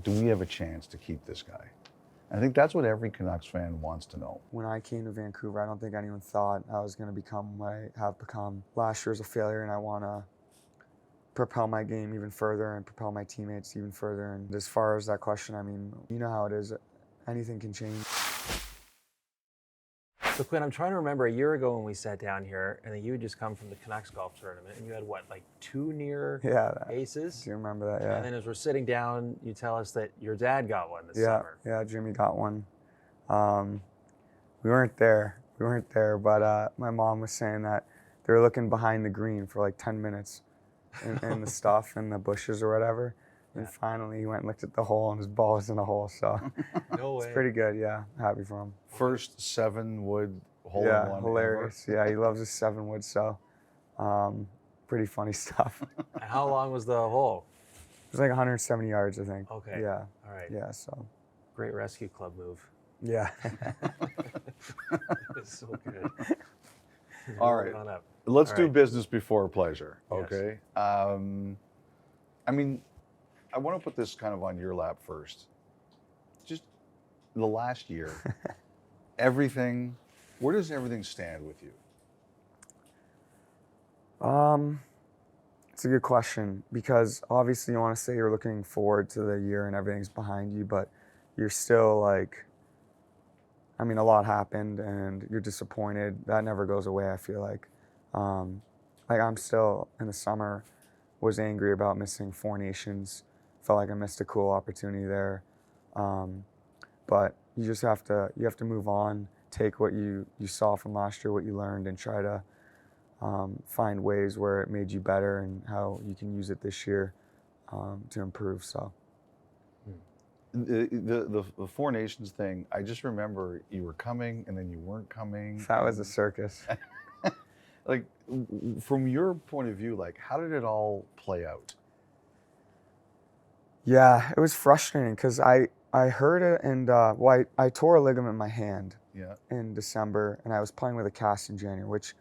do we have a chance to keep this guy? I think that's what every Canucks fan wants to know. When I came to Vancouver, I don't think anyone thought I was going to become what I have become. Last year was a failure, and I want to propel my game even further and propel my teammates even further. And as far as that question, I mean, you know how it is. Anything can change. So Quinn, I'm trying to remember a year ago when we sat down here, and then you had just come from the Canucks golf tournament, and you had what, like 2 near aces? Do you remember that? Yeah. And then as we're sitting down, you tell us that your dad got one this summer. Yeah, Jimmy got one. We weren't there, but my mom was saying that they were looking behind the green for like 10 minutes in the stuff and the bushes or whatever. And finally he went and looked at the hole, and his ball was in the hole. So No way. It's pretty good. Yeah, happy for him. First 7-wood hole in one. Hilarious. Ever. Yeah, he loves his 7-wood. So pretty funny stuff. And how long was the hole? It was like 170 yards, I think. Okay. Yeah. All right. Yeah. So. Great rescue club move. Yeah. It's so good. All right. Let's do business before pleasure. Yes. Okay. I mean, I want to put this kind of on your lap first. Just the last year, everything. Where does everything stand with you? It's a good question, because obviously you want to say you're looking forward to the year and everything's behind you, but you're still like, I mean, a lot happened and you're disappointed. That never goes away, I feel like. I'm still, in the summer, was angry about missing 4 Nations. Felt like I missed a cool opportunity there. But you just have to move on, take what you saw from last year, what you learned, and try to find ways where it made you better and how you can use it this year to improve. So. The 4 Nations thing, I just remember you were coming and then you weren't coming. That was a circus. Like, from your point of view, like, how did it all play out? Yeah, it was frustrating because I heard it, and I tore a ligament in my hand in December, and I was playing with a cast in January, which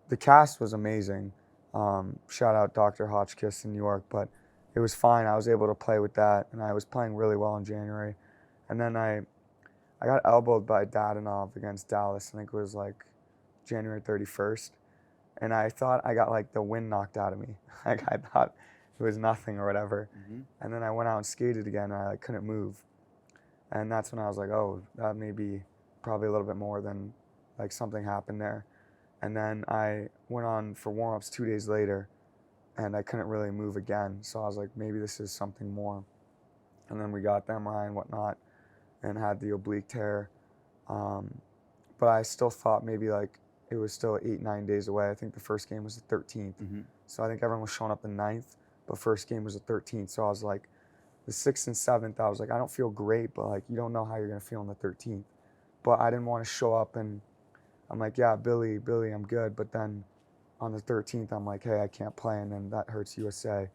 the cast was amazing. Shout out Dr. Hotchkiss in New York, but it was fine. I was able to play with that, and I was playing really well in January. And then I got elbowed by Dadonov against Dallas. I think it was like January 31st. And I thought I got like the wind knocked out of me. Like I thought it was nothing or whatever. Mm-hmm. And then I went out and skated again, and I couldn't move. And that's when I was like, oh, that may be probably a little bit more than like something happened there. And then I went on for warm-ups 2 days later, and I couldn't really move again. So I was like, maybe this is something more. And then we got the MRI and whatnot and had the oblique tear. But I still thought maybe like it was still 8-9 days away. I think the first game was the 13th. Mm-hmm. So I think everyone was showing up the 9th, but first game was the 13th. So I was like, the 6th and 7th, I was like, I don't feel great, but like, you don't know how you're gonna feel on the 13th. But I didn't want to show up and I'm like, yeah, Billy, I'm good. But then on the 13th, I'm like, hey, I can't play, and then that hurts USA.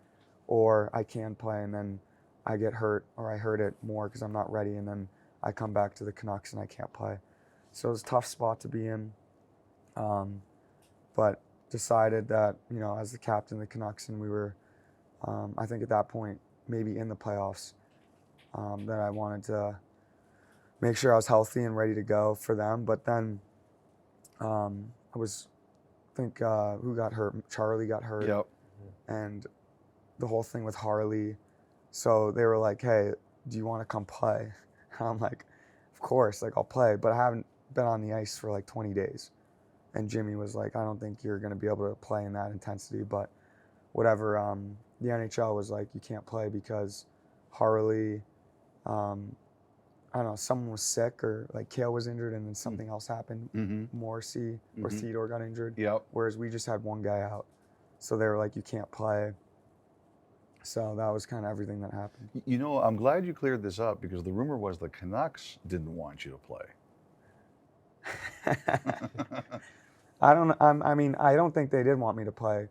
Or I can play, and then I get hurt, or I hurt it more because I'm not ready, and then I come back to the Canucks and I can't play. So it was a tough spot to be in. But decided that, you know, as the captain of the Canucks, and we were, I think at that point, maybe in the playoffs, that I wanted to make sure I was healthy and ready to go for them. But then I think who got hurt? Charlie got hurt. Yep. And the whole thing with Harley. So they were like, hey, do you want to come play? And I'm like, of course, like I'll play, but I haven't been on the ice for like 20 days. And Jimmy was like, I don't think you're going to be able to play in that intensity, but whatever. The NHL was like, you can't play because Harley, I don't know, someone was sick, or like Kale was injured and then something else happened. Mm-hmm. Morrissey or Theodore got injured. Yep. Whereas we just had one guy out. So they were like, you can't play. So that was kind of everything that happened. You know, I'm glad you cleared this up, because the rumor was the Canucks didn't want you to play. I don't think they did want me to play,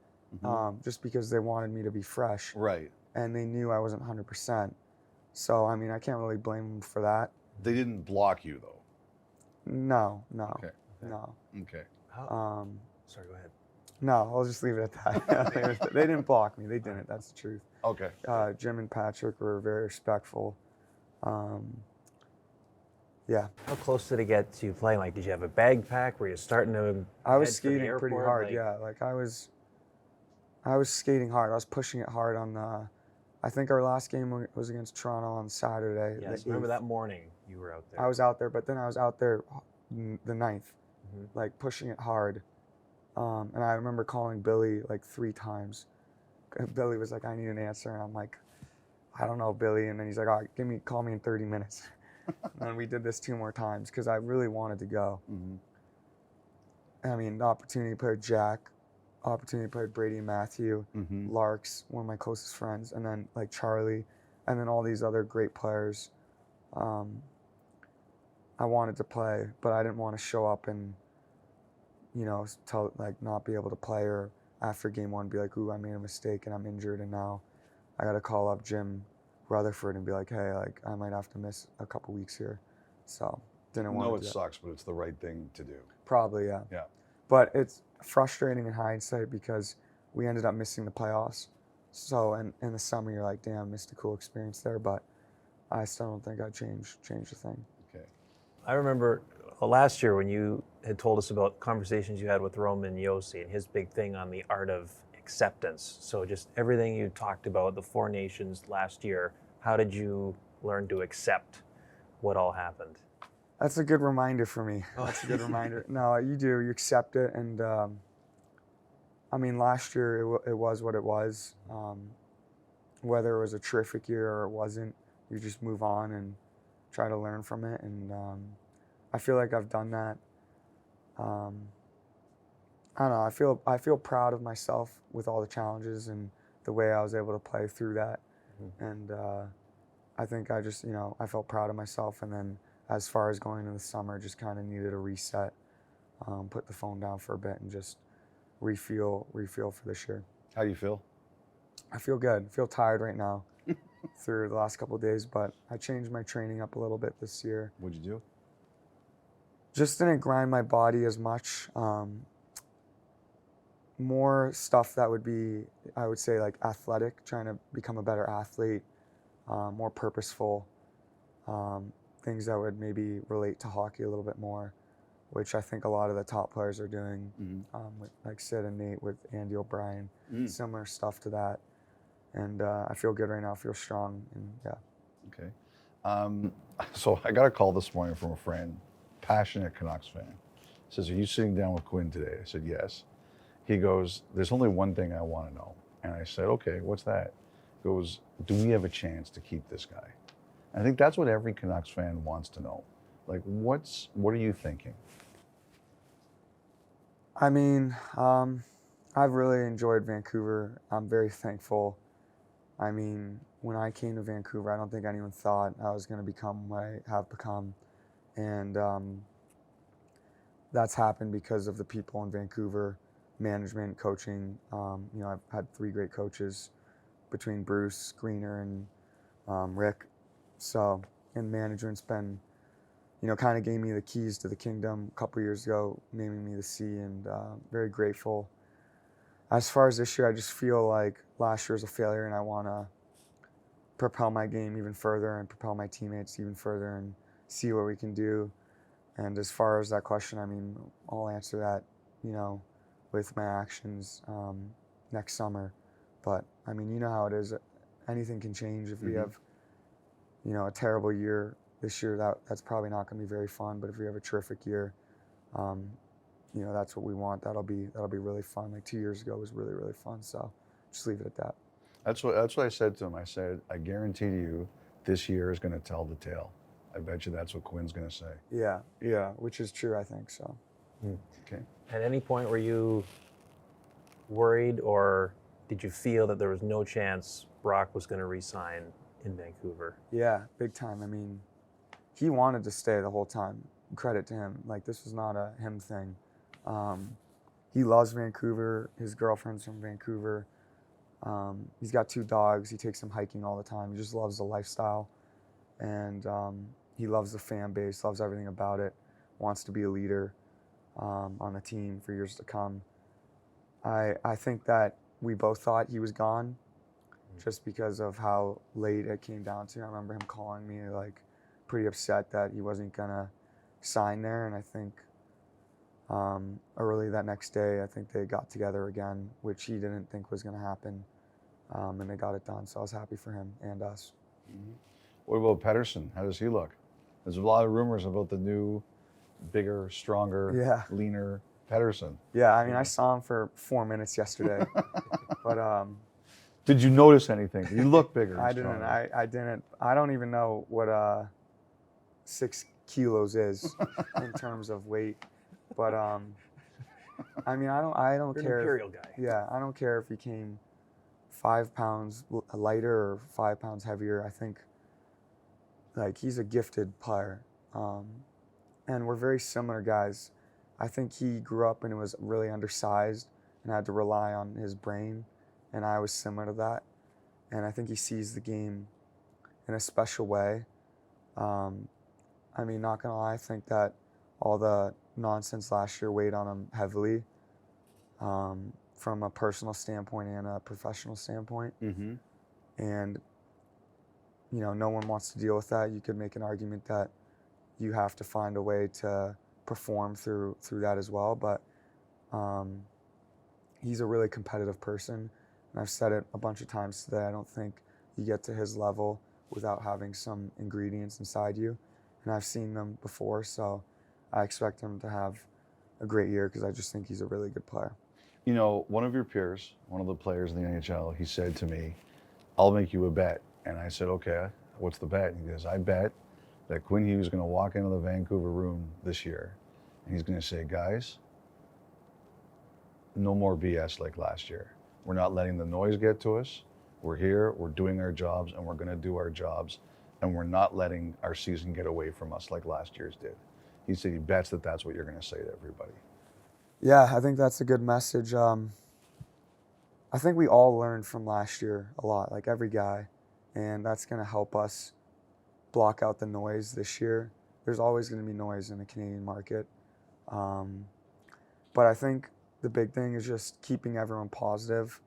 just because they wanted me to be fresh. Right. And they knew I wasn't 100%. So, I mean, I can't really blame them for that. They didn't block you, though? No. Okay. No. Okay. Sorry, go ahead. No, I'll just leave it at that. They didn't block me. They didn't. That's the truth. Okay. Jim and Patrick were very respectful. Yeah. How close did it get to playing? Like, did you have a bag pack? Were you starting to? I was head for the skating pretty airport? hard. Like, Yeah, like I was skating hard. I was pushing it hard on the. I think our last game was against Toronto on Saturday. Yes, remember that morning you were out there. I was out there, but then I was out there the 9th, like pushing it hard. And I remember calling Billy like 3 times. Billy was like, "I need an answer," and I'm like, "I don't know, Billy." And then he's like, "All right, call me in 30 minutes." And we did this 2 more times because I really wanted to go. I mean, the opportunity to play with Jack, opportunity to play with Brady and Matthew, Larks, one of my closest friends, and then like Charlie, and then all these other great players. I wanted to play, but I didn't want to show up and, not be able to play, or after game 1 be like, "Ooh, I made a mistake and I'm injured, and now I got to call up Jim Rutherford and be like, hey, like I might have to miss a couple weeks here." So didn't want to do that. It sucks, but it's the right thing to do. Probably, yeah. Yeah. But it's frustrating in hindsight because we ended up missing the playoffs. So in the summer, you're like, damn, missed a cool experience there. But I still don't think I'd change a thing. Okay. I remember last year when you had told us about conversations you had with Roman Josi and his big thing on the art of acceptance. So just everything you talked about, the 4 nations last year, how did you learn to accept what all happened? That's a good reminder for me. That's a good reminder. No, you do. You accept it. And I mean, last year it was what it was. Whether it was a terrific year or it wasn't, you just move on and try to learn from it. And I feel like I've done that. I don't know. I feel proud of myself with all the challenges and the way I was able to play through that. And I think I just, I felt proud of myself. And then as far as going into the summer, just kind of needed a reset, put the phone down for a bit and just refuel for this year. How do you feel? I feel good. I feel tired right now through the last couple of days, but I changed my training up a little bit this year. What'd you do? Just didn't grind my body as much. More stuff that would be, I would say, like athletic, trying to become a better athlete, more purposeful, things that would maybe relate to hockey a little bit more, which I think a lot of the top players are doing, with, like Sid and Nate with Andy O'Brien, similar stuff to that. And I feel good right now, I feel strong, and yeah. Okay. So I got a call this morning from a friend, passionate Canucks fan. Says, "Are you sitting down with Quinn today?" I said, "Yes." He goes, "There's only one thing I want to know." And I said, "Okay, what's that?" He goes, "Do we have a chance to keep this guy?" And I think that's what every Canucks fan wants to know. Like, what are you thinking? I mean, I've really enjoyed Vancouver. I'm very thankful. I mean, when I came to Vancouver, I don't think anyone thought I was going to become what I have become. And that's happened because of the people in Vancouver, management, coaching. I've had 3 great coaches between Bruce, Greener, and Rick. So, and management's been, kind of gave me the keys to the kingdom a couple years ago, naming me the C, and very grateful. As far as this year, I just feel like last year was a failure, and I want to propel my game even further and propel my teammates even further and see what we can do. And as far as that question, I mean, I'll answer that, with my actions next summer. But I mean, you know how it is. Anything can change. If we have, a terrible year this year, that's probably not going to be very fun. But if we have a terrific year, that's what we want. That'll be really fun. Like 2 years ago was really, really fun. So just leave it at that. That's what I said to him. I said, "I guarantee to you, this year is going to tell the tale." I bet you that's what Quinn's going to say. Yeah, which is true, I think so. Okay. At any point were you worried, or did you feel that there was no chance Brock was going to re-sign in Vancouver? Yeah, big time. I mean, he wanted to stay the whole time. Credit to him. Like, this was not a him thing. He loves Vancouver. His girlfriend's from Vancouver. He's got 2 dogs. He takes them hiking all the time. He just loves the lifestyle. And he loves the fan base, loves everything about it, wants to be a leader on the team for years to come. I think that we both thought he was gone. just because of how late it came down to. I remember him calling me like pretty upset that he wasn't gonna sign there, and I think early that next day, I think they got together again, which he didn't think was gonna happen, and they got it done. So I was happy for him and us. Mm-hmm. What about Pettersson? How does he look? There's a lot of rumors about the new, bigger, stronger, leaner Pettersson. Yeah, I mean, I saw him for 4 minutes yesterday, but did you notice anything? Did he look bigger? I didn't. I didn't. I don't even know what 6 kilos is in terms of weight, but I mean, I don't You're care. An imperial guy. Yeah, I don't care if he came 5 pounds lighter or 5 pounds heavier. I think like he's a gifted player, and we're very similar guys. I think he grew up and was really undersized and had to rely on his brain, and I was similar to that. And I think he sees the game in a special way. I mean, not gonna lie, I think that all the nonsense last year weighed on him heavily, from a personal standpoint and a professional standpoint. Mm-hmm. And you know, no one wants to deal with that. You could make an argument that you have to find a way to perform through that as well. But he's a really competitive person, and I've said it a bunch of times today. I don't think you get to his level without having some ingredients inside you, and I've seen them before. So I expect him to have a great year because I just think he's a really good player. You know, one of your peers, one of the players in the NHL, he said to me, "I'll make you a bet." And I said, "Okay, what's the bet?" And he goes, "I bet that Quinn Hughes is going to walk into the Vancouver room this year, and he's going to say, guys, no more BS like last year. We're not letting the noise get to us. We're here, we're doing our jobs, and we're going to do our jobs, and we're not letting our season get away from us like last year's did." He said he bets that that's what you're going to say to everybody. Yeah, I think that's a good message. I think we all learned from last year a lot, like every guy, and that's going to help us block out the noise this year. There's always going to be noise in the Canadian market. But I think the big thing is just keeping everyone positive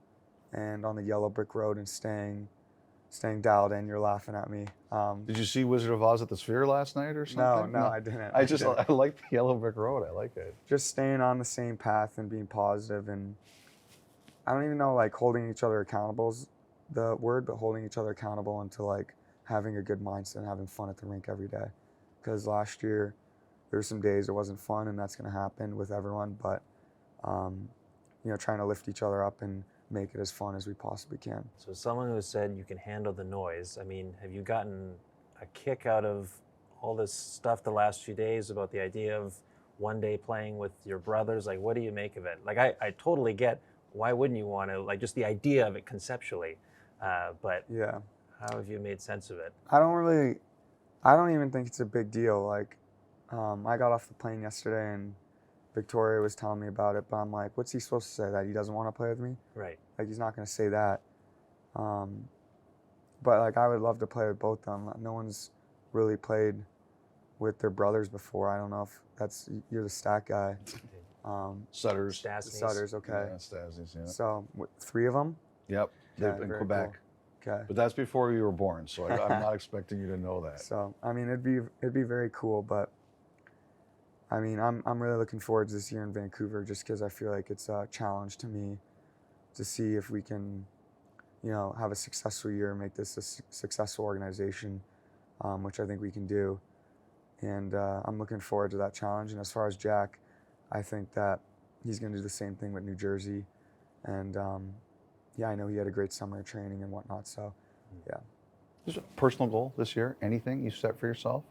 and on the yellow brick road and staying dialed in. You're laughing at me. Did you see Wizard of Oz at the Sphere last night or something? No, I didn't. I like the yellow brick road. I like it. Just staying on the same path and being positive, and I don't even know, like, holding each other accountable is the word, but holding each other accountable into like having a good mindset and having fun at the rink every day. Because last year there's some days it wasn't fun, and that's going to happen with everyone, but you know, trying to lift each other up and make it as fun as we possibly can. So someone who said you can handle the noise, I mean, have you gotten a kick out of all this stuff the last few days about the idea of one day playing with your brothers? Like, what do you make of it? Like, I totally get why wouldn't you want to, like, just the idea of it conceptually, but yeah, how have you made sense of it? I don't even think it's a big deal. Like, I got off the plane yesterday and Victoria was telling me about it, but I'm like, what's he supposed to say? That he doesn't want to play with me? Right. Like, he's not going to say that. But like, I would love to play with both of them. No one's really played with their brothers before. I don't know if you're the stat guy. Sutters. Sutters, okay. Yeah, Stasny's, yeah. So 3 of them? Yep, Yeah, in very Quebec. Cool. Okay. But that's before you were born, so I'm not expecting you to know that. So, I mean, it'd be very cool, but I mean, I'm really looking forward to this year in Vancouver just because I feel like it's a challenge to me to see if we can, you know, have a successful year and make this a successful organization, which I think we can do. And I'm looking forward to that challenge. And as far as Jack, I think that he's going to do the same thing with New Jersey. And yeah, I know he had a great summer of training and whatnot. So, yeah. Is there a personal goal this year? Anything you set for yourself?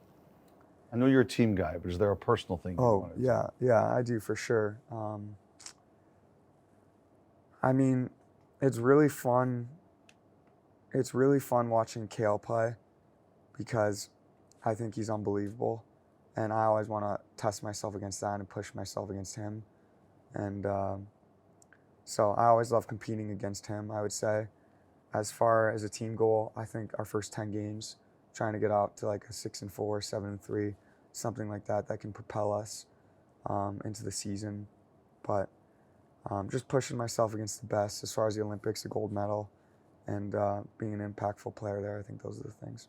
I know you're a team guy, but is there a personal thing you want to do? Yeah, I do for sure. I mean, it's really fun. It's really fun watching Kale play because I think he's unbelievable. And I always want to test myself against that and push myself against him. And so I always love competing against him, I would say. As far as a team goal, I think our first 10 games, trying to get out to like a 6-4, 7-3, something like that can propel us into the season. But just pushing myself against the best as far as the Olympics, a gold medal, and being an impactful player there. I think those are the things.